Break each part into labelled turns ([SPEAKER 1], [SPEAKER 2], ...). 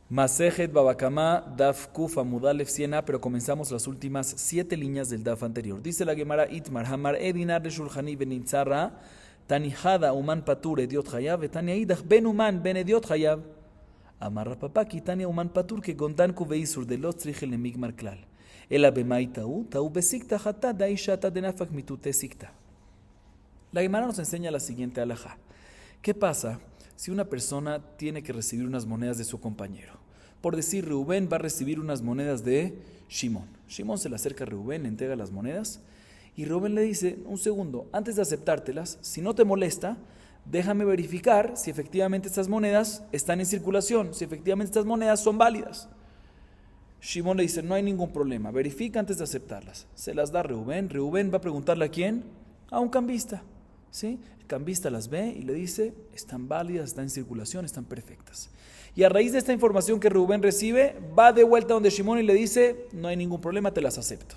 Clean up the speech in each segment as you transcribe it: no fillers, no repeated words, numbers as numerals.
[SPEAKER 1] Masejet Babakama, Daf Kuf Amudalef 100a, pero comenzamos las últimas 7 líneas del Daf anterior. Dice la Gemara Itmar, Hamar Edinar de Shulchani Benitzara, Tanihada Uman Patur Ediot Hayav, Tania Idach Ben Uman Ben Ediot Hayav. Amarra Papaki, Tania Uman Patur, que Gondan Kuveisur de Lot Trichel Emigmar Klal. Ela Bemai Tau, Tau Besikta Hata, Daishata Denafak Mitute Sikta. La Gemara nos enseña la siguiente alajá. ¿Qué pasa si una persona tiene que recibir unas monedas de su compañero? Por decir, Reubén va a recibir unas monedas de Shimón. Shimón se le acerca a Reubén, le entrega las monedas y Reubén le dice, un segundo, antes de aceptártelas, si no te molesta, déjame verificar si efectivamente estas monedas están en circulación, si efectivamente estas monedas son válidas. Shimón le dice, no hay ningún problema, verifica antes de aceptarlas. Se las da a Reubén. Reubén va a preguntarle a quién, a un cambista. ¿Sí? El cambista las ve y le dice, están válidas, están en circulación, están perfectas. Y a raíz de esta información que Reubén recibe, va de vuelta donde Shimón y le dice, no hay ningún problema, te las acepto.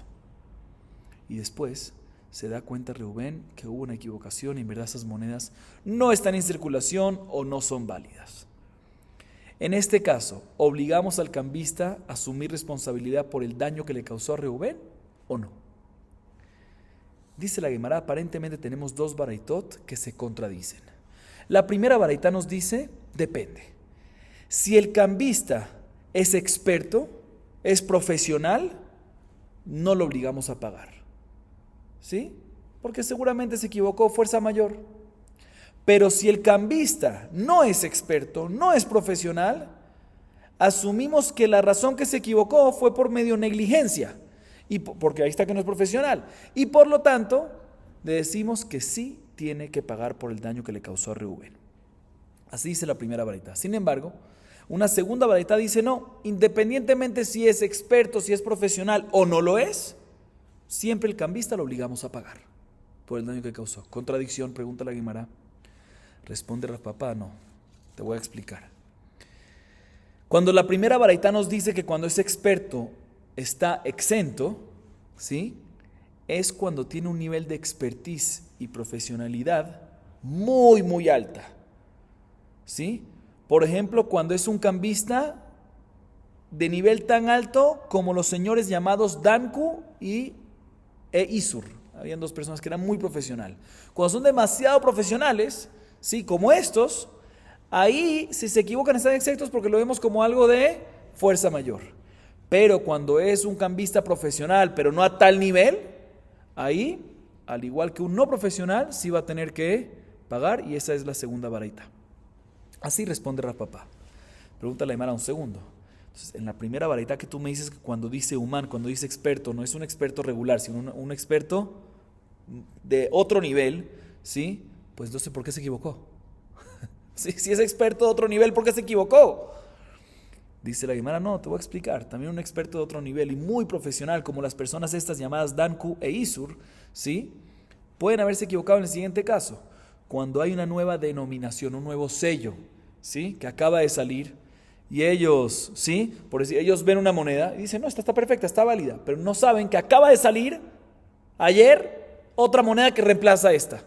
[SPEAKER 1] Y después se da cuenta Reubén que hubo una equivocación y en verdad esas monedas no están en circulación o no son válidas. En este caso, ¿obligamos al cambista a asumir responsabilidad por el daño que le causó a Reubén o no? Dice la Gemara, aparentemente tenemos dos baraitot que se contradicen. La primera baraita nos dice, depende. Si el cambista es experto, es profesional, no lo obligamos a pagar. ¿Sí? Porque seguramente se equivocó, fuerza mayor. Pero si el cambista no es experto, no es profesional, asumimos que la razón que se equivocó fue por medio negligencia. Y porque ahí está que no es profesional. Y por lo tanto, le decimos que sí tiene que pagar por el daño que le causó a Reubén. Así dice la primera baraita. Sin embargo, una segunda baraita dice no, independientemente si es experto, si es profesional o no lo es, siempre el cambista lo obligamos a pagar por el daño que causó. Contradicción, pregunta la Guimara. Responde Rav Papá, no, te voy a explicar. Cuando la primera baraita nos dice que cuando es experto está exento, ¿sí? Es cuando tiene un nivel de expertise y profesionalidad muy, muy alta, ¿sí? Por ejemplo, cuando es un cambista de nivel tan alto como los señores llamados Danku e Isur. Habían dos personas que eran muy profesionales. Cuando son demasiado profesionales, ¿sí? Como estos, ahí si se equivocan están exentos porque lo vemos como algo de fuerza mayor. Pero cuando es un cambista profesional, pero no a tal nivel, ahí, al igual que un no profesional, sí va a tener que pagar y esa es la segunda baraita. Así responde Rav Papá. Pregúntale a Aymara un segundo. Entonces, en la primera baraita que tú me dices que cuando dice humán, cuando dice experto, no es un experto regular, sino un experto de otro nivel, ¿sí? Pues no sé por qué se equivocó. Si es experto de otro nivel, ¿por qué se equivocó? Dice la Gemara, no, te voy a explicar. También un experto de otro nivel y muy profesional, como las personas estas llamadas Danku e Isur, ¿sí? Pueden haberse equivocado en el siguiente caso. Cuando hay una nueva denominación, un nuevo sello, ¿sí? Que acaba de salir y ellos, ¿sí? Por decir, ellos ven una moneda y dicen, no, esta está perfecta, está válida, pero no saben que acaba de salir ayer otra moneda que reemplaza esta,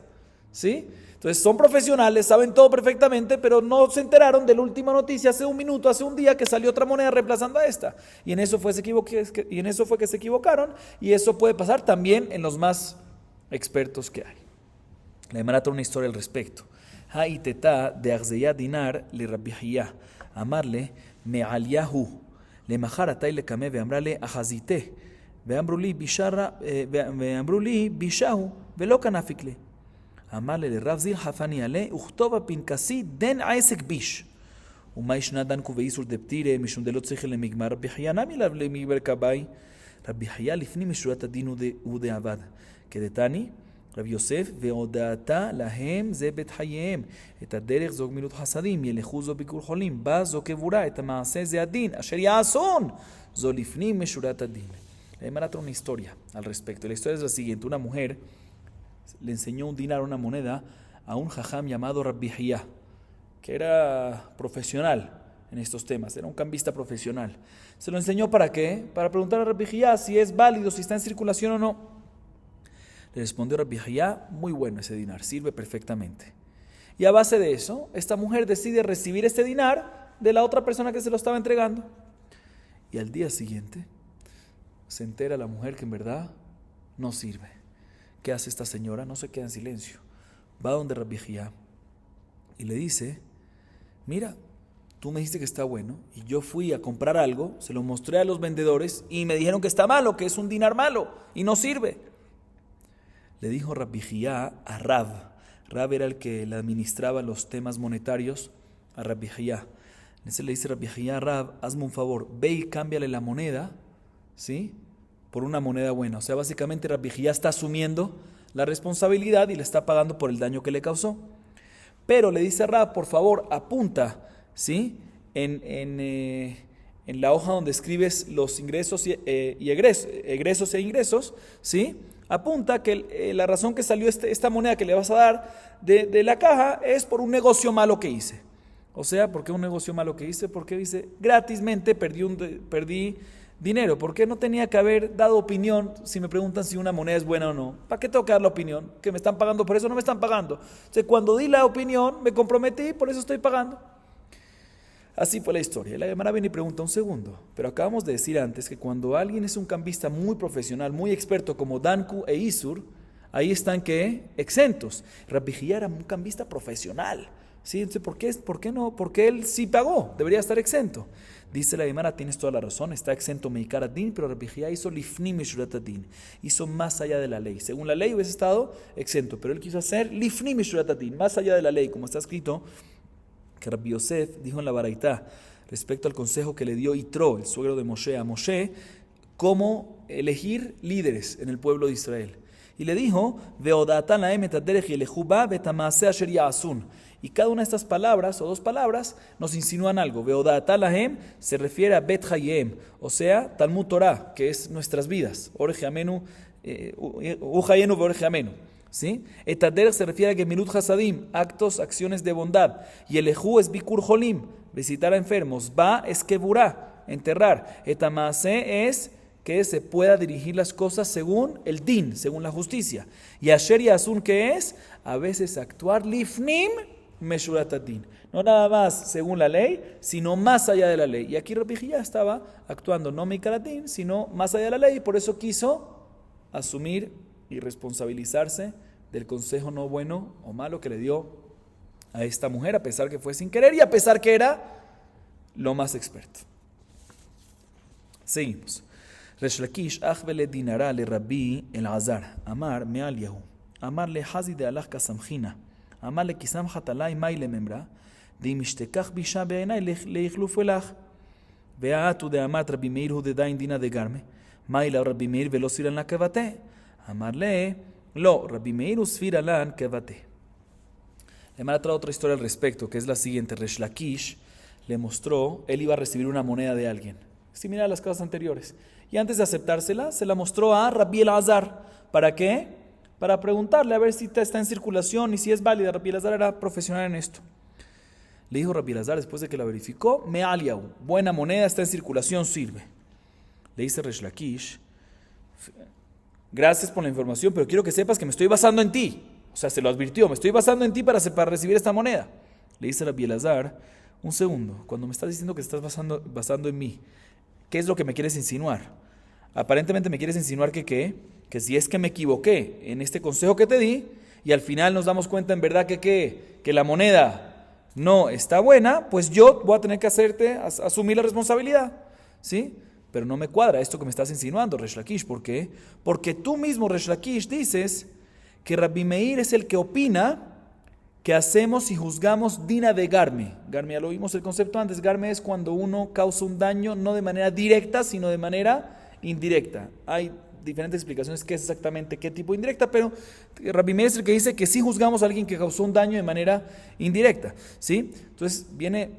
[SPEAKER 1] ¿sí? Entonces son profesionales, saben todo perfectamente, pero no se enteraron de la última noticia hace un minuto, hace un día que salió otra moneda reemplazando a esta. Y en eso fue que se equivocaron y eso puede pasar también en los más expertos que hay. La Gemara trae una historia al respecto. Ha'iteta de Arzeyá Dinar le Rabbi Hiyá, amarle me'aliyahu, le maharatay le kame ve'amrale ahazite, ve'ambruli bishahu, ve'lo kanafikle. Amarle le Rav Zil Hafani ale, uchtova pinkasi den aesek bish. Uma ishna dan kuveisur deptire, mishun delot sechel lemigmar, Rabbi Hiyá nami lav lemigber kabay. Rabbi Hiyá lifni mishurat adin ude avad. Kedetani, Rabbi Yosef, ve'odata lahem ze bet hayem. Et aderech zog milut hasadim, yelechu zo bikur cholim, ba zo kevura, et amaase ze adin, asher yaason, zo lifni mishurat adin. La Gemara trae una historia al respecto. La historia es la siguiente. Una mujer le enseñó un dinar, una moneda, a un jajam llamado Rabbi Hiyá, que era profesional en estos temas, era un cambista profesional. Se lo enseñó ¿para qué? Para preguntar a Rabbi Hiyá si es válido, si está en circulación o no. Le respondió Rabbi Hiyá, muy bueno ese dinar, sirve perfectamente. Y a base de eso, esta mujer decide recibir este dinar de la otra persona que se lo estaba entregando. Y al día siguiente se entera la mujer que en verdad no sirve. ¿Qué hace esta señora? No se queda en silencio. Va donde Rabbi Jía y le dice, mira, tú me dijiste que está bueno y yo fui a comprar algo, se lo mostré a los vendedores y me dijeron que está malo, que es un dinar malo y no sirve. Le dijo Rabbi Jía a Rab. Rab era el que le administraba los temas monetarios a Rabbi Jía. Entonces le dice Rabbi Jía a Rab, hazme un favor, ve y cámbiale la moneda, ¿sí?, por una moneda buena. O sea, básicamente Rabbi Jía está asumiendo la responsabilidad y le está pagando por el daño que le causó. Pero le dice a Rab, por favor, apunta, ¿sí?, en la hoja donde escribes los ingresos egresos e ingresos, ¿sí?, apunta que la razón que salió esta moneda que le vas a dar de la caja es por un negocio malo que hice. O sea, ¿por qué un negocio malo que hice? Porque dice, gratismente perdí dinero. ¿Por qué no tenía que haber dado opinión si me preguntan si una moneda es buena o no? ¿Para qué tengo que dar la opinión? ¿Que me están pagando por eso? No me están pagando. O sea, cuando di la opinión me comprometí, por eso estoy pagando. Así fue la historia. La Gemara viene y pregunta un segundo. Pero acabamos de decir antes que cuando alguien es un cambista muy profesional, muy experto como Danku e Isur, ahí están ¿qué? Exentos. Rabbi Jía era un cambista profesional. ¿Sí? Entonces, ¿por qué no? Porque él sí pagó, debería estar exento. Dice la Gemara, tienes toda la razón, está exento Meikar Adin, pero Rabbi Jía hizo Lifnim Mishurat Adin, hizo más allá de la ley. Según la ley hubiese estado exento, pero él quiso hacer Lifnim Mishurat Adin, más allá de la ley, como está escrito que Rabbi Yosef dijo en la Baraitá respecto al consejo que le dio Yitro, el suegro de Moshe, a Moshe, cómo elegir líderes en el pueblo de Israel. Y le dijo, Veodatan lahem et haderech yelechu ba ve'tama'aseh asher ya'asun. Y cada una de estas palabras, o dos palabras, nos insinúan algo. Veodatan lahem se refiere a Bet Hayem, o sea, Talmud Torah, que es nuestras vidas. Orech Yamenu, Uchayenu ve'orech Yamenu. ¿Sí? Et haderech se refiere a Gemilut Hasadim, actos, acciones de bondad. Y Yelechu es Bikur Jolim, visitar a enfermos. Ba es Keburá, enterrar. Et Tama'aseh es que se pueda dirigir las cosas según el din, según la justicia. Y Asher Yasun, que es a veces actuar lifnim meshurat adin, no nada más según la ley, sino más allá de la ley. Y aquí Rabbi Jía estaba actuando no meikar adin, sino más allá de la ley, y por eso quiso asumir y responsabilizarse del consejo no bueno o malo que le dio a esta mujer, a pesar que fue sin querer y a pesar que era lo más experto. Seguimos. Resh Lakish achvele dinara le Rabbi Elazar Amar me'al Yahu Amar le hazi de alach kasamchina Amar le kisam hatalai mai le memra de imishtekach bisha be'enai le ichlufu elach ve'atu de amat Rabbi Meir hu de dain dina de garme mai la Rabbi Meir velo siran la kevate Amar le lo Rabbi Meir usfira lan kevate. Le manda otra historia al respecto, que es la siguiente. Resh Lakish le mostró, él iba a recibir una moneda de alguien, similar a las cosas anteriores. Y antes de aceptársela, se la mostró a Rabbi Elazar. ¿Para qué? Para preguntarle a ver si está en circulación y si es válida. Rabbi Elazar era profesional en esto. Le dijo Rabbi Elazar, después de que la verificó, me'al yahu, buena moneda, está en circulación, sirve. Le dice Resh Lakish, gracias por la información, pero quiero que sepas que me estoy basando en ti. O sea, se lo advirtió, me estoy basando en ti para recibir esta moneda. Le dice Rabbi Elazar, un segundo, cuando me estás diciendo que estás basando en mí, ¿qué es lo que me quieres insinuar? Aparentemente me quieres insinuar que si es que me equivoqué en este consejo que te di y al final nos damos cuenta en verdad que la moneda no está buena, pues yo voy a tener que asumir la responsabilidad, ¿sí? Pero no me cuadra esto que me estás insinuando, Resh Lakish. ¿Por qué? Porque tú mismo, Resh Lakish, dices que Rabbi Meir es el que opina que hacemos si juzgamos dina de garme. Garme, ya lo vimos el concepto antes. Garme es cuando uno causa un daño no de manera directa, sino de manera indirecta. Hay diferentes explicaciones qué es exactamente qué tipo de indirecta, pero Rabbi Meir es el que dice que sí juzgamos a alguien que causó un daño de manera indirecta, ¿sí? Entonces viene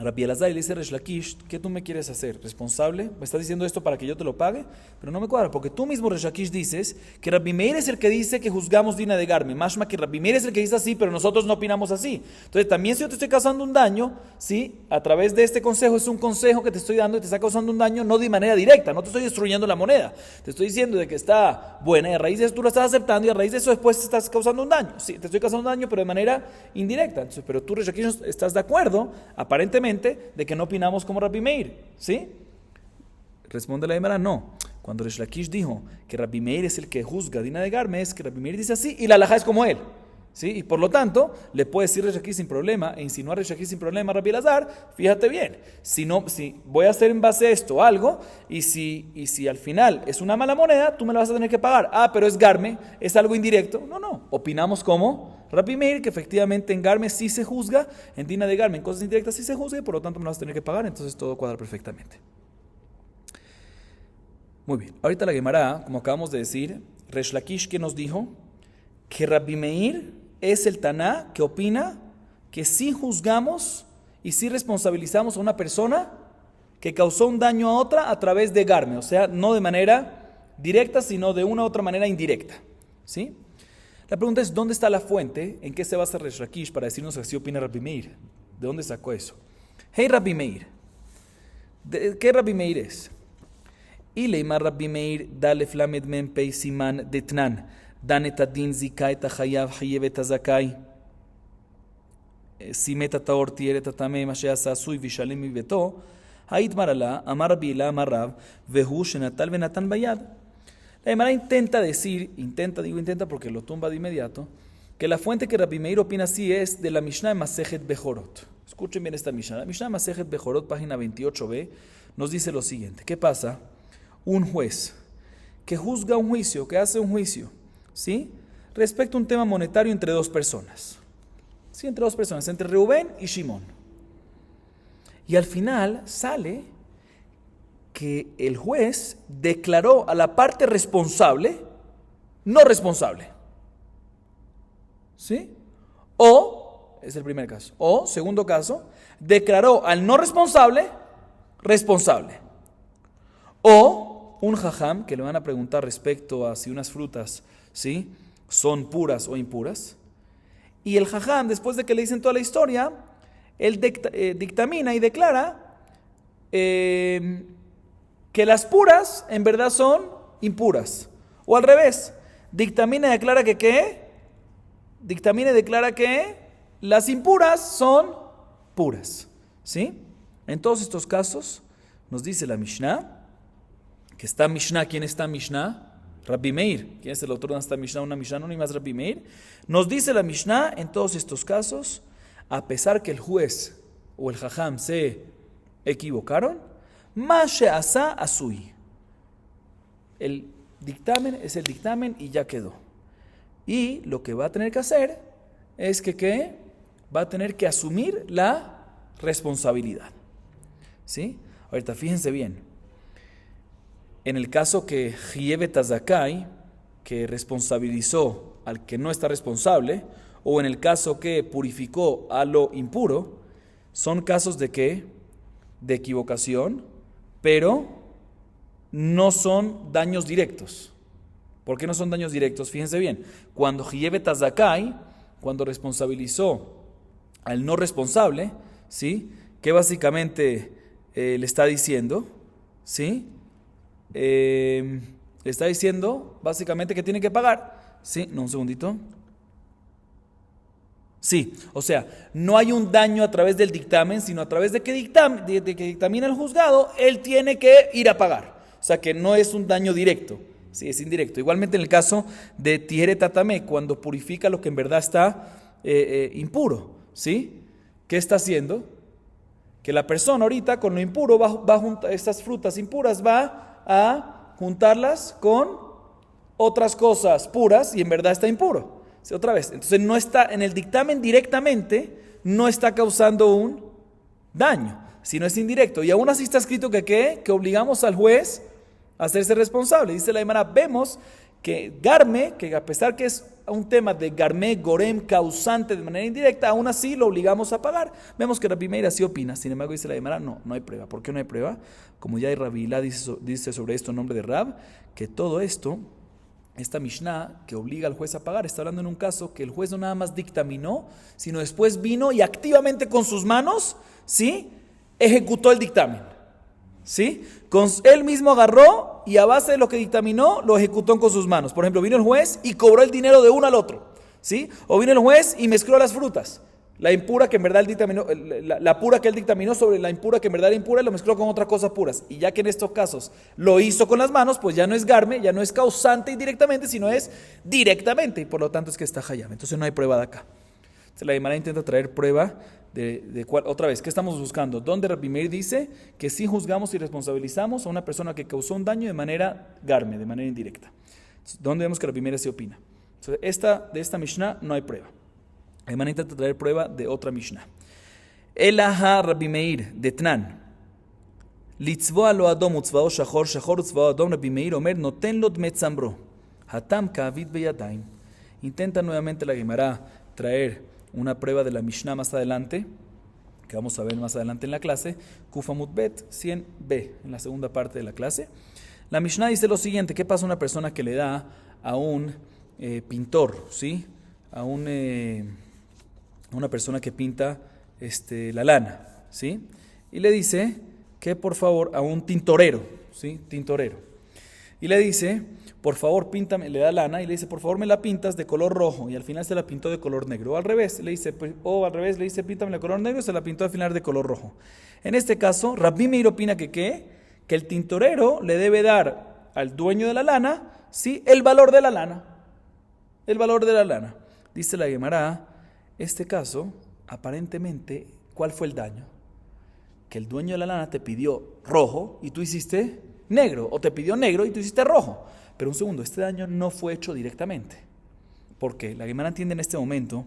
[SPEAKER 1] Rabbi Elazar le dice a Resh Lakish, ¿qué tú me quieres hacer? ¿Responsable? ¿Me estás diciendo esto para que yo te lo pague? Pero no me cuadra, porque tú mismo, Resh Lakish, dices que Rabbi Meir es el que dice que juzgamos dina de garme. Mashma que Rabbi Meir es el que dice así, pero nosotros no opinamos así. Entonces, también si yo te estoy causando un daño, ¿sí? A través de este consejo, es un consejo que te estoy dando y te está causando un daño no de manera directa, no te estoy destruyendo la moneda. Te estoy diciendo de que está buena y a raíz de eso tú la estás aceptando y a raíz de eso después te estás causando un daño. Sí, te estoy causando un daño, pero de manera indirecta. Entonces, pero tú, Resh Lakish, estás de acuerdo, aparentemente, de que no opinamos como Rabbi Meir, ¿sí? Responde la Gemara, no. Cuando Resh Lakish dijo que Rabbi Meir es el que juzga dina de garme, es que Rabbi Meir dice así y la halajá es como él, ¿sí? Y por lo tanto, le puede decir Resh Lakish sin problema e insinuar Resh Lakish sin problema a Rabbi Elazar, fíjate bien, si voy a hacer en base a esto algo y si al final es una mala moneda, tú me la vas a tener que pagar. Ah, pero es garme, es algo indirecto. No, opinamos como Rabbi Meir, que efectivamente en garme sí se juzga, en dina de garme, en cosas indirectas sí se juzga y por lo tanto me lo vas a tener que pagar, entonces todo cuadra perfectamente. Muy bien, ahorita la Gemara, como acabamos de decir, Resh Lakish, que nos dijo que Rabbi Meir es el Taná que opina que sí juzgamos y sí responsabilizamos a una persona que causó un daño a otra a través de garme, o sea, no de manera directa, sino de una u otra manera indirecta, ¿sí? La pregunta es, ¿dónde está la fuente? ¿En qué se basa Resh Lakish para decirnos que así opina Rabbi Meir? ¿De dónde sacó eso? Hey Rabbi Meir, ¿qué Rabbi Meir es? Ileimar Rabbi Meir, Dalef Lamed Mem Pei Siman Detnan, Danet Adin Zikai Tachayav Hayevet Azakai, Simet Ataor Tieret Atame Mashea Sasui Vishalim Miveto, Hait Marala, Amar Rabbi Ela Amar Rav, Vehu Shenatal Benatan Bayad. La Gemara intenta porque lo tumba de inmediato, que la fuente que Rabbi Meir opina así es de la Mishnah de Masejet Bechorot. Escuchen bien esta Mishnah. La Mishnah de Masejet Bechorot, página 28b, nos dice lo siguiente. ¿Qué pasa? Un juez que juzga un juicio, que hace un juicio, ¿sí? Respecto a un tema monetario entre dos personas. Sí, entre dos personas, entre Reubén y Shimón. Y al final sale que el juez declaró a la parte responsable no responsable. ¿Sí? O, es el primer caso. O, segundo caso, declaró al no responsable responsable. O un jajam, que le van a preguntar respecto a si unas frutas, ¿sí?, son puras o impuras. Y el jajam, después de que le dicen toda la historia, él dictamina y declara que las puras en verdad son impuras. O al revés, dictamina y declara que ¿qué? Dictamina y declara que las impuras son puras. ¿Sí? En todos estos casos, nos dice la Mishnah, que está Mishnah, ¿quién está Mishnah? Rabbi Meir. ¿Quién es el autor de esta Mishnah? Una Mishnah, no ni más Rabbi Meir. Nos dice la Mishnah, en todos estos casos, a pesar que el juez o el jajam se equivocaron, ma she'asa asui. El dictamen es el dictamen y ya quedó. Y lo que va a tener que hacer es que ¿qué? Va a tener que asumir la responsabilidad. ¿Sí? Ahorita fíjense bien. En el caso que Hiyevet Azakai, que responsabilizó al que no está responsable, o en el caso que purificó a lo impuro, son casos de ¿qué? De equivocación, pero no son daños directos. ¿Por qué no son daños directos? Fíjense bien, cuando Hiyevet Azakai, cuando responsabilizó al no responsable, ¿sí?, que básicamente le está diciendo, ¿sí?, le está diciendo básicamente que tiene que pagar. Sí, no, un segundito. Sí, o sea, no hay un daño a través del dictamen, sino a través de que dictamina el juzgado, él tiene que ir a pagar. O sea, que no es un daño directo, sí, es indirecto. Igualmente en el caso de Tieret Tatame, cuando purifica lo que en verdad está impuro, ¿sí? ¿Qué está haciendo? Que la persona ahorita con lo impuro va a juntar estas frutas impuras, va a juntarlas con otras cosas puras y en verdad está impuro. ¿Sí? Otra vez, entonces no está en el dictamen directamente, no está causando un daño, sino es indirecto. Y aún así está escrito que ¿qué? Que obligamos al juez a hacerse responsable. Dice la Gemara, vemos que garme, que a pesar que es un tema de garme, gorem, causante de manera indirecta, aún así lo obligamos a pagar. Vemos que Rabbi Meir así opina, sin embargo dice la Gemara, no hay prueba. ¿Por qué no hay prueba? Como ya Rabbi Hilá dice sobre esto en nombre de Rab, que todo esto, esta Mishnah que obliga al juez a pagar, está hablando en un caso que el juez no nada más dictaminó, sino después vino y activamente con sus manos, ¿sí?, ejecutó el dictamen. ¿Sí? Él mismo agarró y a base de lo que dictaminó lo ejecutó con sus manos. Por ejemplo, vino el juez y cobró el dinero de uno al otro, ¿sí? O vino el juez y mezcló las frutas. La impura que en verdad él dictaminó, la pura que él dictaminó sobre la impura que en verdad era impura, lo mezcló con otras cosas puras. Y ya que en estos casos lo hizo con las manos, pues ya no es garme, ya no es causante indirectamente, sino es directamente. Y por lo tanto es que está hayam. Entonces no hay prueba de acá. Entonces la Gemara intenta traer prueba de cuál, otra vez, ¿qué estamos buscando? ¿Dónde Rabbi Meir dice que sí juzgamos y responsabilizamos a una persona que causó un daño de manera garme, de manera indirecta? Entonces, ¿dónde vemos que Rabbi Meir se opina? Entonces, de esta Mishnah no hay prueba. La Gemara intenta traer prueba de otra Mishnah. Elaha Rabbi Meir de Tnan. Litzvoa lo adom utzvao shachor, shachor utzvao adom. Rabbi Meir omer noten lo dmet zambro. Hatam ka'avid beyadayim. Intenta nuevamente la Gemara traer una prueba de la Mishnah más adelante, que vamos a ver más adelante en la clase, Kufamut Bet 100b, en la segunda parte de la clase. La Mishnah dice lo siguiente: ¿qué pasa a una persona que le da a un pintor, ¿sí?, a una persona que pinta la lana, ¿sí?, y le dice que por favor, a un tintorero, ¿sí?, tintorero, y le dice, por favor, píntame, le da lana y le dice, por favor, me la pintas de color rojo, y al final se la pintó de color negro. O al revés, le dice, píntame de color negro y se la pintó al final de color rojo. En este caso, Rabbi Meir opina que el tintorero le debe dar al dueño de la lana, ¿sí?, el valor de la lana. El valor de la lana. Dice la Gemara, este caso, aparentemente, ¿cuál fue el daño? Que el dueño de la lana te pidió rojo y tú hiciste negro, o te pidió negro y tú hiciste rojo. Pero un segundo, este daño no fue hecho directamente. ¿Por qué? La Gemara entiende en este momento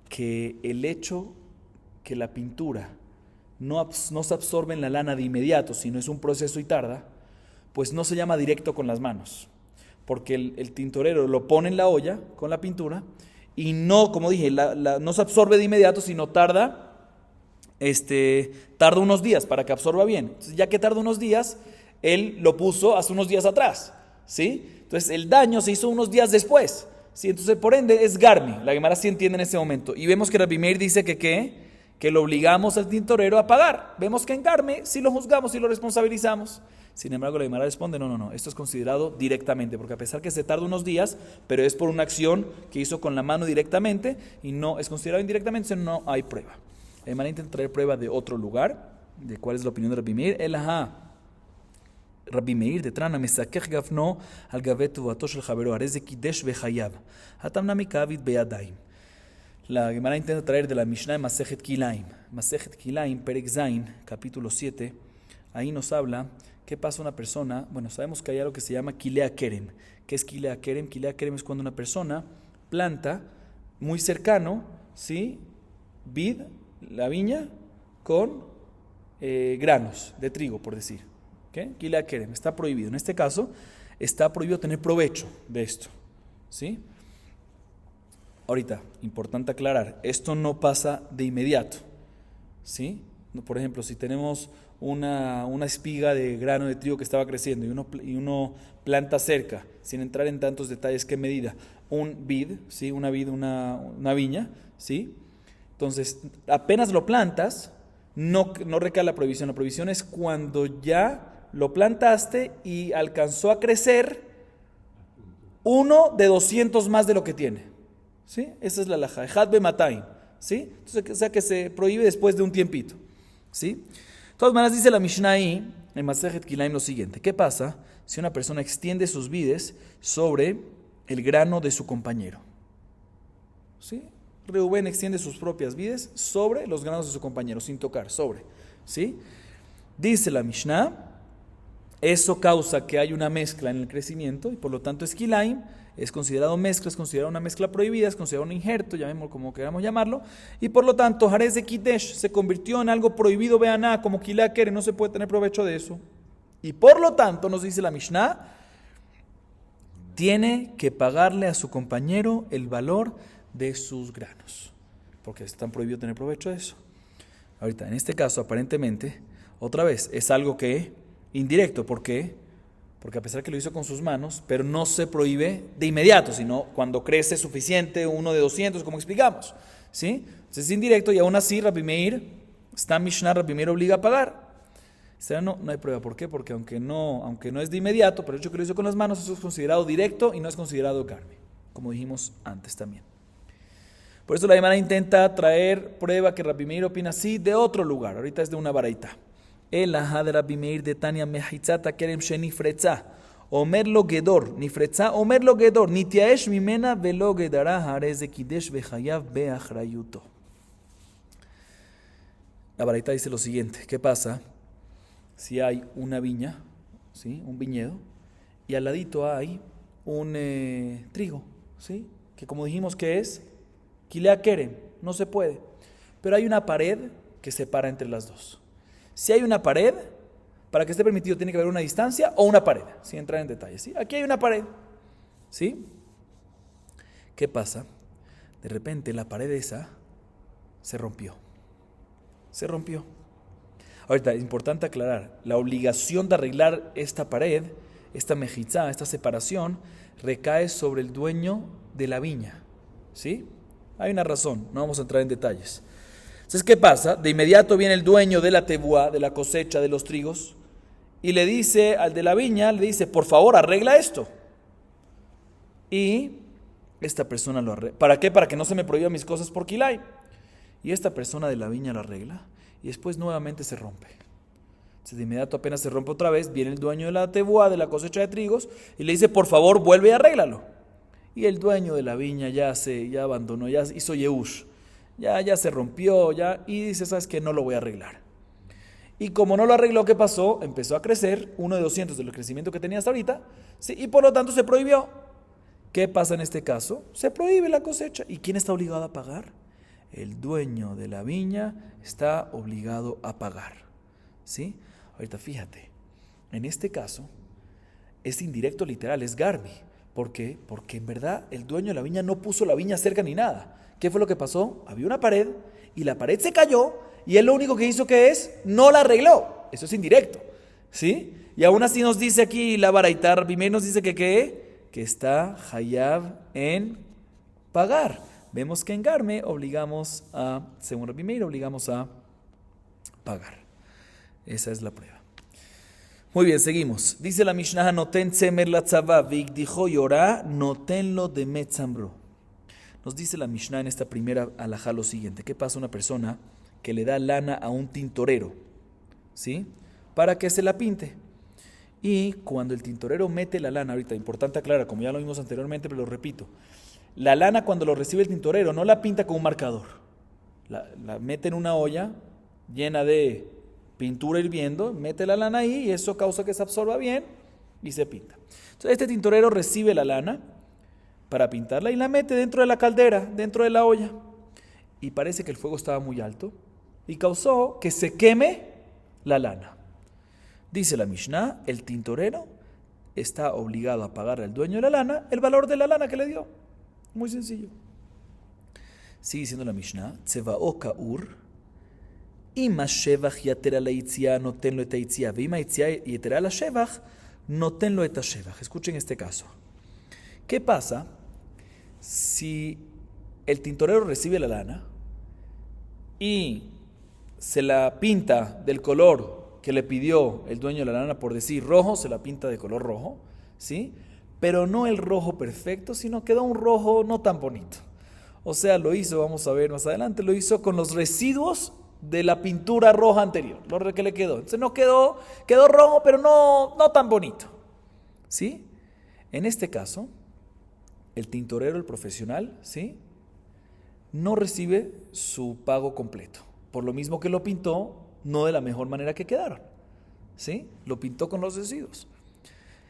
[SPEAKER 1] que el hecho que la pintura no se absorbe en la lana de inmediato, sino es un proceso y tarda, pues no se llama directo con las manos. Porque el tintorero lo pone en la olla con la pintura y no, como dije, no se absorbe de inmediato, sino tarda unos días para que absorba bien. Entonces, ya que tarda unos días, él lo puso hace unos días atrás, ¿sí? Entonces el daño se hizo unos días después, ¿sí? Entonces por ende es garmi. La Gemara sí entiende en ese momento. Y vemos que Rabbi Meir dice que lo obligamos al tintorero a pagar. Vemos que en garmi sí lo juzgamos y lo responsabilizamos. Sin embargo la Gemara responde, no, esto es considerado directamente, porque a pesar que se tarda unos días, pero es por una acción que hizo con la mano directamente y no es considerado indirectamente, no hay prueba. La Gemara intenta traer prueba de otro lugar, de cuál es la opinión de Rabbi Meir. Rabbi Meir de Trana mesakech gafno al gavet tuvato shel javero arez kidesh vechayav hatam nami ka'avid beyadayim. La Gemara intenta traer de la Mishnah de Masejet Kilaim. Masejet Kilaim, Perek Zain, capítulo 7. Ahí nos habla qué pasa a una persona. Bueno, sabemos que hay algo que se llama Kilea Kerem. ¿Qué es Kilea Kerem? Kilea Kerem es cuando una persona planta muy cercano, ¿sí?, vid, la viña, con granos de trigo, por decir. Kilea Kerem, está prohibido. En este caso, está prohibido tener provecho de esto, ¿sí? Ahorita, importante aclarar, esto no pasa de inmediato, ¿sí? Por ejemplo, si tenemos una espiga de grano de trigo que estaba creciendo y uno planta cerca, sin entrar en tantos detalles, ¿qué medida? Un vid, ¿sí? Una viña, ¿sí? Entonces, apenas lo plantas, no recae la prohibición. La prohibición es cuando ya lo plantaste y alcanzó a crecer uno de 200 más de lo que tiene, ¿sí? Esa es la halajá, ejad bematayim, ¿sí? Entonces, o sea que se prohíbe después de un tiempito, ¿sí? De todas maneras dice la Mishnah ahí, en Masejet Kilaim, lo siguiente: ¿qué pasa si una persona extiende sus vides sobre el grano de su compañero? ¿Sí? Reubén extiende sus propias vides sobre los granos de su compañero, sin tocar, sobre, ¿sí? Dice la Mishnah, eso causa que hay una mezcla en el crecimiento y por lo tanto es Kilaim, es considerado mezcla, es considerado una mezcla prohibida, es considerado un injerto, llamémoslo como queramos llamarlo, y por lo tanto Jarez de Kidesh se convirtió en algo prohibido, veaná, como Kilea Kerem, no se puede tener provecho de eso. Y por lo tanto nos dice la Mishnah, tiene que pagarle a su compañero el valor de sus granos, porque están prohibido tener provecho de eso. Ahorita, en este caso, aparentemente, otra vez, es algo que indirecto. ¿Por qué? Porque a pesar que lo hizo con sus manos, pero no se prohíbe de inmediato, sino cuando crece suficiente, uno de 200, como explicamos, ¿sí? Entonces es indirecto y aún así Rabbi Meir, está Mishnah, Rabbi Meir obliga a pagar. No hay prueba. ¿Por qué? Porque aunque no es de inmediato, pero el hecho que lo hizo con las manos, eso es considerado directo y no es considerado carne, como dijimos antes también. Por eso la Gemara intenta traer prueba que Rabbi Meir opina así de otro lugar. Ahorita es de una baraita. El ajá de Rabbi Meir de Tania mehitzata kerem shenifretza. Omer lo gedor, nifretza, omer lo gedor, nitiaesh mimena velo gedara harez de kidesh vechayav beachrayuto. La baraita dice lo siguiente: ¿qué pasa si hay una viña, ¿sí? Un viñedo, y al ladito hay un trigo, ¿sí? Que como dijimos que es Kilea Kerem, no se puede, pero hay una pared que separa entre las dos. Si hay una pared, para que esté permitido tiene que haber una distancia o una pared, sin entrar en detalles, ¿sí? Aquí hay una pared, ¿sí? ¿Qué pasa? De repente la pared esa se rompió. Ahorita es importante aclarar, la obligación de arreglar esta pared, esta mejizá, esta separación, recae sobre el dueño de la viña, ¿sí? Hay una razón, no vamos a entrar en detalles. Entonces, ¿qué pasa? De inmediato viene el dueño de la tebuá, de la cosecha de los trigos, y le dice al de la viña, por favor, arregla esto. Y esta persona lo arregla. ¿Para qué? Para que no se me prohíban mis cosas por Kilay. Y esta persona de la viña lo arregla, y después nuevamente se rompe. Entonces, de inmediato apenas se rompe otra vez, viene el dueño de la tebuá, de la cosecha de trigos, y le dice, por favor, vuelve y arréglalo. Y el dueño de la viña ya abandonó, ya hizo Yehush, ya se rompió, y dice, ¿sabes qué? No lo voy a arreglar. Y como no lo arregló, ¿qué pasó? Empezó a crecer, 1 de 200 del crecimiento que tenía hasta ahorita, ¿sí? Y por lo tanto se prohibió. ¿Qué pasa en este caso? Se prohíbe la cosecha. ¿Y quién está obligado a pagar? El dueño de la viña está obligado a pagar, ¿sí? Ahorita fíjate, en este caso es indirecto literal, es Garmi. ¿Por qué? Porque en verdad el dueño de la viña no puso la viña cerca ni nada. ¿Qué fue lo que pasó? Había una pared y la pared se cayó y él lo único que hizo no la arregló. Eso es indirecto, ¿sí? Y aún así nos dice aquí la baraita, Rabbi Meir nos dice que está Hayav en pagar. Vemos que en Garme según Rabbi Meir, obligamos a pagar. Esa es la prueba. Muy bien, seguimos. Dice la Mishnah, noten tzemer la tzavá, vigdijo yorá, notenlo de metzamro. Nos dice la Mishnah en esta primera alajá lo siguiente: ¿qué pasa a una persona que le da lana a un tintorero, ¿sí? Para que se la pinte? Y cuando el tintorero mete la lana, ahorita importante aclarar, como ya lo vimos anteriormente, pero lo repito, la lana cuando lo recibe el tintorero no la pinta con un marcador, la mete en una olla llena de pintura hirviendo, mete la lana ahí y eso causa que se absorba bien y se pinta. Entonces este tintorero recibe la lana para pintarla y la mete dentro de la caldera, dentro de la olla, y parece que el fuego estaba muy alto y causó que se queme la lana. Dice la Mishnah, el tintorero está obligado a pagar al dueño de la lana el valor de la lana que le dio. Muy sencillo. Sigue diciendo la Mishnah, Tzeva'o ka'ur, Ima shevach yatera la itzia, notenlo et itzia, veima itzia yatera la shevach, notenlo et shevach. Escuchen este caso. ¿Qué pasa si el tintorero recibe la lana y se la pinta del color que le pidió el dueño de la lana, por decir rojo, se la pinta de color rojo, ¿sí? Pero no el rojo perfecto, sino quedó un rojo no tan bonito. O sea, lo hizo, vamos a ver más adelante, lo hizo con los residuos de la pintura roja anterior, lo que le quedó. Entonces no quedó rojo, pero no tan bonito, ¿sí? En este caso, el tintorero, el profesional, ¿sí?, no recibe su pago completo. Por lo mismo que lo pintó, no de la mejor manera que quedaron, ¿sí? Lo pintó con los residuos.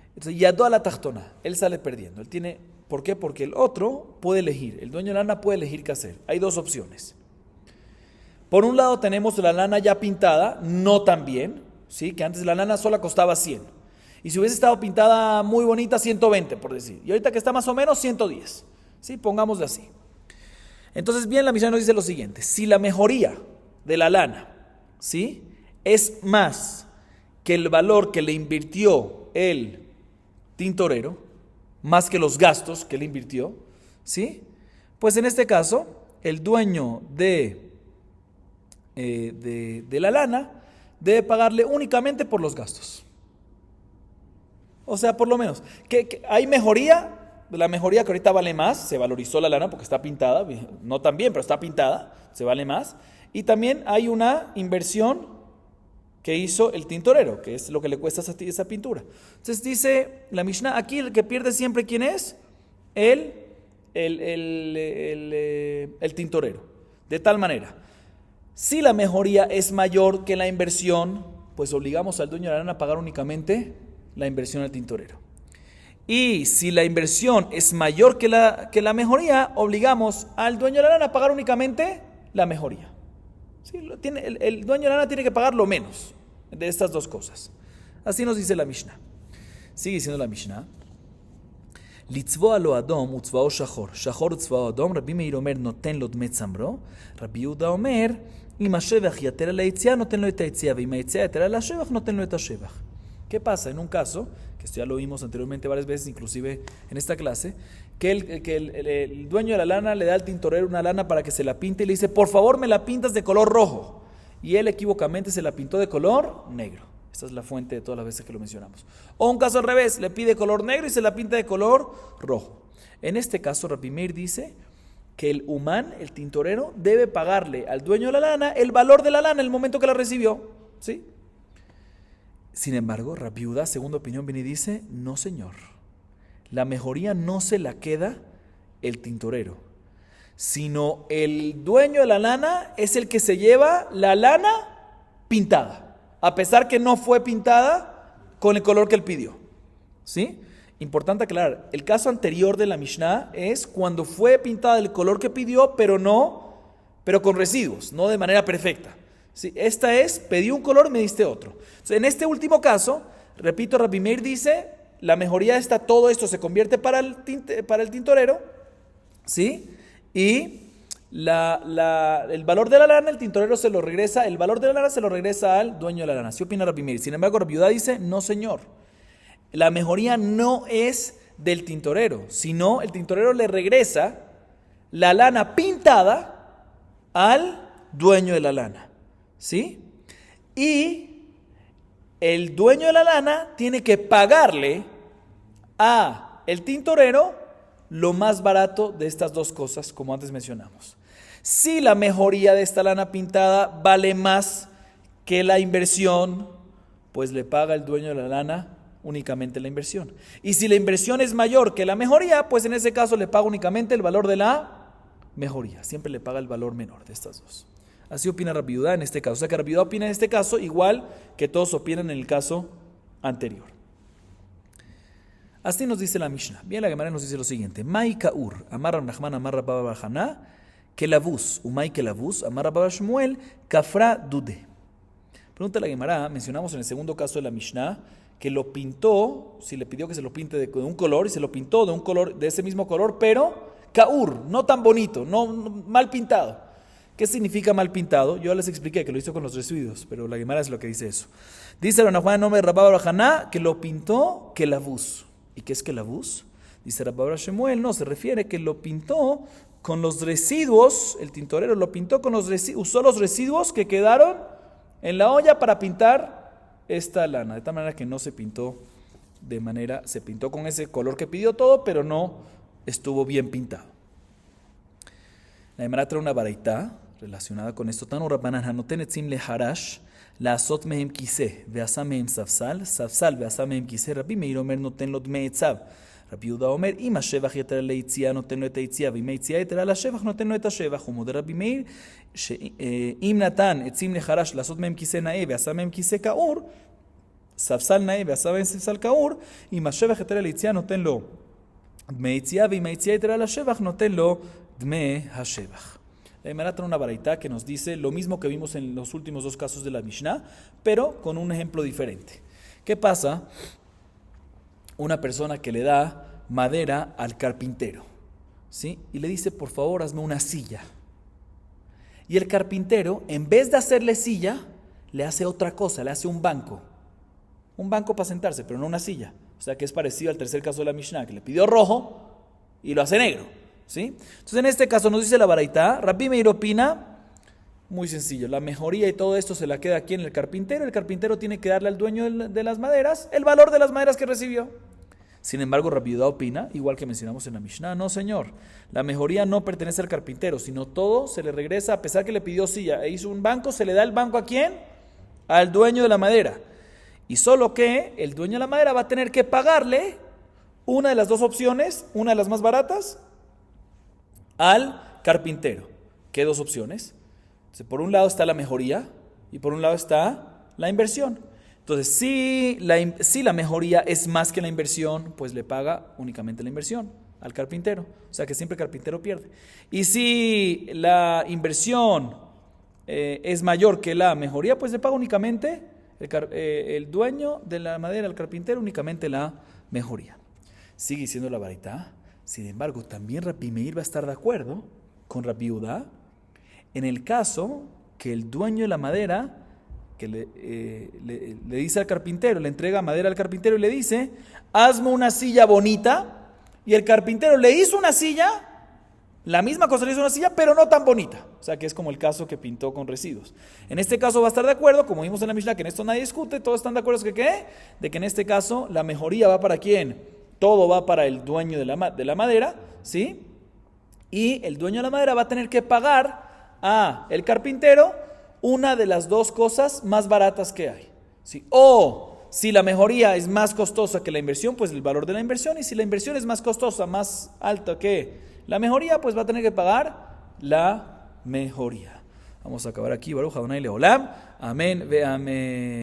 [SPEAKER 1] Entonces, yadó a la tachtona, él sale perdiendo. ¿Por qué? Porque el otro puede elegir, el dueño de la lana puede elegir qué hacer. Hay dos opciones. Por un lado tenemos la lana ya pintada, no tan bien, ¿sí? Que antes la lana sola costaba 100. Y si hubiese estado pintada muy bonita, 120, por decir. Y ahorita que está más o menos, 110. ¿Sí? Pongámosle así. Entonces, bien, la Mishnah nos dice lo siguiente. Si la mejoría de la lana, ¿sí?, es más que el valor que le invirtió el tintorero, más que los gastos que le invirtió, ¿sí?, pues en este caso, el dueño de la lana debe pagarle únicamente por los gastos. O sea, por lo menos, que hay mejoría, la mejoría que ahorita vale más, se valorizó la lana porque está pintada, no tan bien, pero está pintada, se vale más. Y también hay una inversión que hizo el tintorero, que es lo que le cuesta esa pintura. Entonces dice la Mishnah, aquí el que pierde siempre, ¿quién es? El tintorero. De tal manera, si la mejoría es mayor que la inversión, pues obligamos al dueño de la lana a pagar únicamente la inversión al tintorero. Y si la inversión es mayor que la mejoría, obligamos al dueño de la lana a pagar únicamente la mejoría. ¿Sí? El dueño de la lana tiene que pagar lo menos de estas dos cosas. Así nos dice la Mishnah. Sigue diciendo la Mishnah. Litzvoa lo adom utzvao shachor. Shachor utzvao adom. Rabbi Meir omer noten lo dme tzamro. Rabbi Yehuda omer im hashevach yatera la yitzia noten lo et hayitzia. Veim hayitzia yatera la shevach noten lo et hashevach. ¿Qué pasa en un caso, que esto ya lo vimos anteriormente varias veces, inclusive en esta clase, que el dueño de la lana le da al tintorero una lana para que se la pinte y le dice, por favor me la pintas de color rojo? Y él equivocamente se la pintó de color negro. Esta es la fuente de todas las veces que lo mencionamos. O un caso al revés, le pide color negro y se la pinta de color rojo. En este caso, Rabbi Meir dice que el humán, el tintorero, debe pagarle al dueño de la lana el valor de la lana en el momento que la recibió. ¿Sí? Sin embargo, Rabbi Yehuda, segunda opinión, viene y dice, no señor, la mejoría no se la queda el tintorero, sino el dueño de la lana es el que se lleva la lana pintada, a pesar que no fue pintada con el color que él pidió. ¿Sí? Importante aclarar, el caso anterior de la Mishnah es cuando fue pintada del color que pidió, pero con residuos, no de manera perfecta. Sí, esta es, pedí un color y me diste otro. Entonces, en este último caso, repito, Rabbi Meir dice, la mejoría está, todo esto se convierte para el tintorero, ¿sí? Y el valor de la lana, el tintorero se lo regresa, el valor de la lana se lo regresa al dueño de la lana. Así opina Rabbi Meir. Sin embargo, Rabbi Yehuda dice, no señor, la mejoría no es del tintorero, sino el tintorero le regresa la lana pintada al dueño de la lana. ¿Sí? Y el dueño de la lana tiene que pagarle a el tintorero lo más barato de estas dos cosas, como antes mencionamos. Si la mejoría de esta lana pintada vale más que la inversión, pues le paga el dueño de la lana únicamente la inversión. Y si la inversión es mayor que la mejoría, pues en ese caso le paga únicamente el valor de la mejoría. Siempre le paga el valor menor de estas dos. Así opina Rabbi Yehuda en este caso. O sea que Rabbi Yehuda opina en este caso igual que todos opinan en el caso anterior. Así nos dice la Mishnah. Bien, la Gemara nos dice lo siguiente. Mai kaur, amar Rab Nachman, amar Rab Baba bar Haná, kelavus, umay kelavus, amar Rab Baba Shmuel, kafra dude. Pregunta la Gemara, mencionamos en el segundo caso de la Mishnah, que lo pintó, si le pidió que se lo pinte de un color, y se lo pintó de un color, de ese mismo color, pero kaur, no tan bonito, no mal pintado. ¿Qué significa mal pintado? Yo les expliqué que lo hizo con los residuos, pero la Gemara es lo que dice eso. Dice Rab Nachman, nombre de Rab Baba bar Haná, que lo pintó kelavus. ¿Y qué es kelavus? Dice Rab Baba Shemuel, no, se refiere que lo pintó con los residuos, el tintorero lo pintó con los residuos, usó los residuos que quedaron en la olla para pintar esta lana, de tal manera que no se pintó se pintó con ese color que pidió todo, pero no estuvo bien pintado. La Gemara trae una baraitá relacionada con esto. Tanu Rabbanan hanoten etzim leharash לעשות מהם כיסא, ועשה מהם ספסל, ספסל ועשה מהם כיסא, רבי מאיר אומר נותן לו דמי עצב. רבי יהודה אומר, אם השבח יתרה ליציאה נותן לו את היציאה, ואם היציאה יתרה לשבח נותן לו את השבח. ומודה רבי מאיר, שאם נתן עצים לחרש לעשות מהם כיסא נאה, ועשה מהם כיסא כאור, ספסל נאה ועשה מהם ספסל כאור, אם השבח יתרה ליציאה נותן לו דמי יציאה, ואם היציאה יתרה לשבח נותן לו דמי השבח. La Gemara trae una baraitá que nos dice lo mismo que vimos en los últimos dos casos de la Mishnah, pero con un ejemplo diferente. ¿Qué pasa una persona que le da madera al carpintero, ¿sí? Y le dice, por favor, hazme una silla. Y el carpintero, en vez de hacerle silla, le hace otra cosa, le hace un banco. Un banco para sentarse, pero no una silla. O sea que es parecido al tercer caso de la Mishnah, que le pidió rojo y lo hace negro, ¿sí? Entonces en este caso nos dice la baraita, Rabbi Meir opina, muy sencillo, la mejoría y todo esto se la queda aquí en el carpintero tiene que darle al dueño de las maderas el valor de las maderas que recibió. Sin embargo, Rabbi Yudá opina, igual que mencionamos en la Mishnah, no señor, la mejoría no pertenece al carpintero, sino todo se le regresa, a pesar que le pidió silla e hizo un banco, se le da el banco ¿a quién? Al dueño de la madera. Y solo que el dueño de la madera va a tener que pagarle una de las dos opciones, una de las más baratas, al carpintero. ¿Qué dos opciones? Entonces, por un lado está la mejoría y por un lado está la inversión. Entonces, si la mejoría es más que la inversión, pues le paga únicamente la inversión al carpintero. O sea que siempre el carpintero pierde. Y si la inversión es mayor que la mejoría, pues le paga únicamente el dueño de la madera al carpintero, únicamente la mejoría. Sigue diciendo la baraita. Sin embargo, también Rabbi Meir va a estar de acuerdo con Rabbi Yudá en el caso que el dueño de la madera que le dice al carpintero, le entrega madera al carpintero y le dice, hazme una silla bonita, y el carpintero le hizo una silla, la misma cosa le hizo una silla, pero no tan bonita. O sea que es como el caso que pintó con residuos. En este caso va a estar de acuerdo, como vimos en la Mishnah, que en esto nadie discute, todos están de acuerdo de que en este caso la mejoría va para ¿quién? Todo va para el dueño de la madera, ¿sí? Y el dueño de la madera va a tener que pagar a el carpintero una de las dos cosas más baratas que hay, ¿sí? O si la mejoría es más costosa que la inversión, pues el valor de la inversión, y si la inversión es más costosa, más alta que la mejoría, pues va a tener que pagar la mejoría. Vamos a acabar aquí. Baruch Adonai Leolam. Amén ve amén.